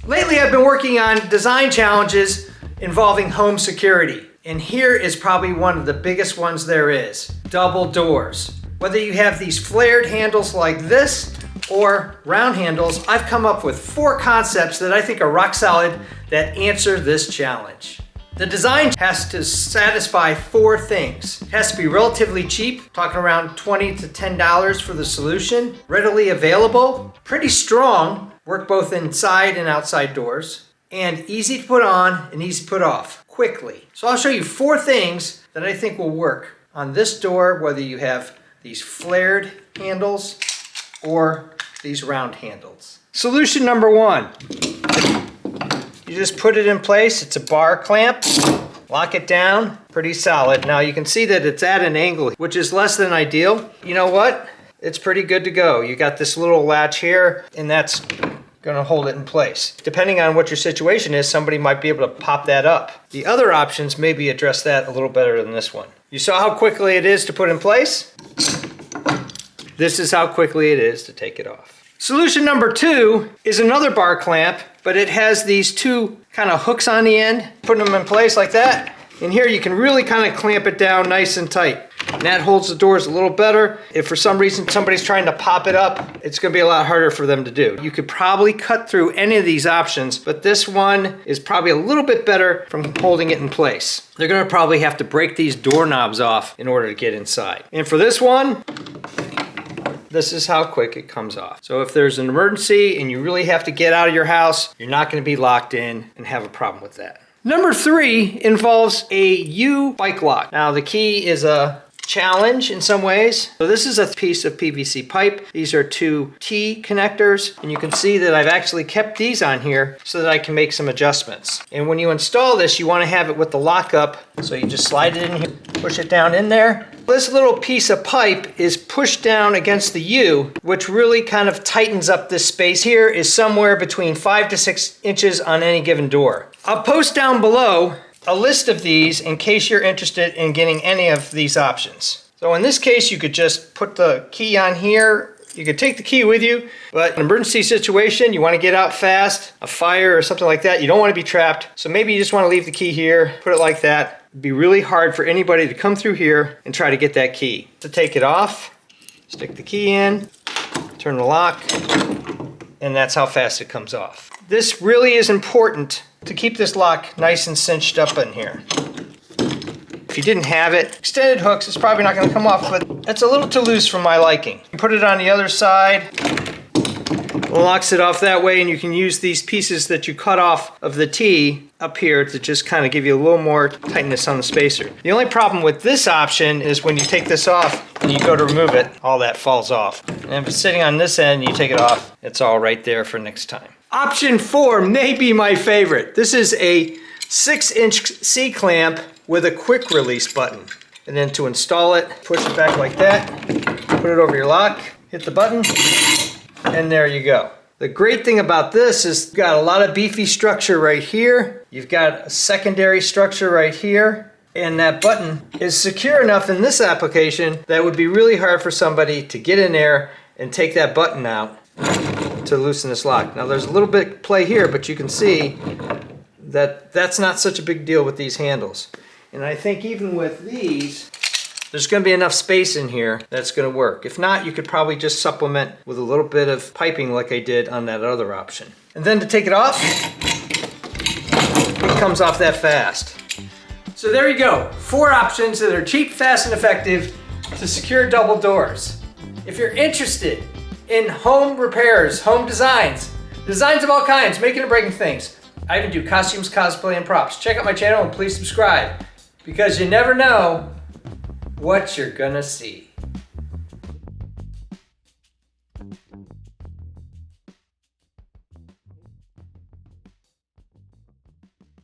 Lately I've been working on design challenges involving home security. And here is probably one of the biggest ones there is. Double doors. Whether you have these flared handles like this or round handles, I've come up with 4 concepts that I think are rock solid that answer this challenge. The design has to satisfy 4 things. It has to be relatively cheap, talking around $20 to $10 for the solution, readily available, pretty strong, work both inside and outside doors, and easy to put on and easy to put off quickly. So I'll show you 4 things that I think will work on this door, whether you have these flared handles or these round handles. Solution number 1. You just put it in place. It's a bar clamp. Lock it down. Pretty solid. Now you can see that it's at an angle, which is less than ideal. You know what? It's pretty good to go. You got this little latch here, and that's gonna hold it in place. Depending on what your situation is, somebody might be able to pop that up. The other options maybe address that a little better than this one. You saw how quickly it is to put in place? This is how quickly it is to take it off. Solution number 2 is another bar clamp, but it has these 2 kind of hooks on the end. Putting them in place like that. And here you can really kind of clamp it down nice and tight. And that holds the doors a little better. If for some reason somebody's trying to pop it up, it's gonna be a lot harder for them to do. You could probably cut through any of these options, but this one is probably a little bit better from holding it in place. They're gonna probably have to break these doorknobs off in order to get inside. And for this one, this is how quick it comes off. So if there's an emergency and you really have to get out of your house, you're not gonna be locked in and have a problem with that. Number 3 involves a U bike lock. Now the key is a challenge in some ways. So this is a piece of PVC pipe. These are 2 T connectors, and you can see that I've actually kept these on here so that I can make some adjustments. And when you install this, you want to have it with the lockup. So you just slide it in here, push it down in there. This little piece of pipe is pushed down against the U, which really kind of tightens up this space here, is somewhere between 5 to 6 inches on any given door. I'll post down below a list of these in case you're interested in getting any of these options. So in this case, you could just put the key on here. You could take the key with you, but in an emergency situation, you want to get out fast, a fire or something like that, you don't want to be trapped. So maybe you just want to leave the key here, put it like that. It'd be really hard for anybody to come through here and try to get that key. To take it off, stick the key in, turn the lock, and that's how fast it comes off. This really is important to keep this lock nice and cinched up in here. If you didn't have it, extended hooks, it's probably not going to come off, but that's a little too loose for my liking. You put it on the other side, locks it off that way, and you can use these pieces that you cut off of the T up here to just kind of give you a little more tightness on the spacer. The only problem with this option is when you take this off and you go to remove it, all that falls off. And if it's sitting on this end and you take it off, it's all right there for next time. Option 4 may be my favorite. This is a 6-inch C-clamp with a quick release button. And then to install it, push it back like that, put it over your lock, hit the button, and there you go. The great thing about this is you've got a lot of beefy structure right here. You've got a secondary structure right here. And that button is secure enough in this application that it would be really hard for somebody to get in there and take that button out to loosen this lock. Now there's a little bit of play here, but you can see that that's not such a big deal with these handles. And I think even with these, there's going to be enough space in here that's going to work. If not, you could probably just supplement with a little bit of piping like I did on that other option. And then to take it off, it comes off that fast. So there you go, 4 options that are cheap, fast, and effective to secure double doors. If you're interested in home repairs, home designs of all kinds, making and breaking things, I even do costumes, cosplay, and props. Check out my channel and please subscribe, because you never know what you're gonna see.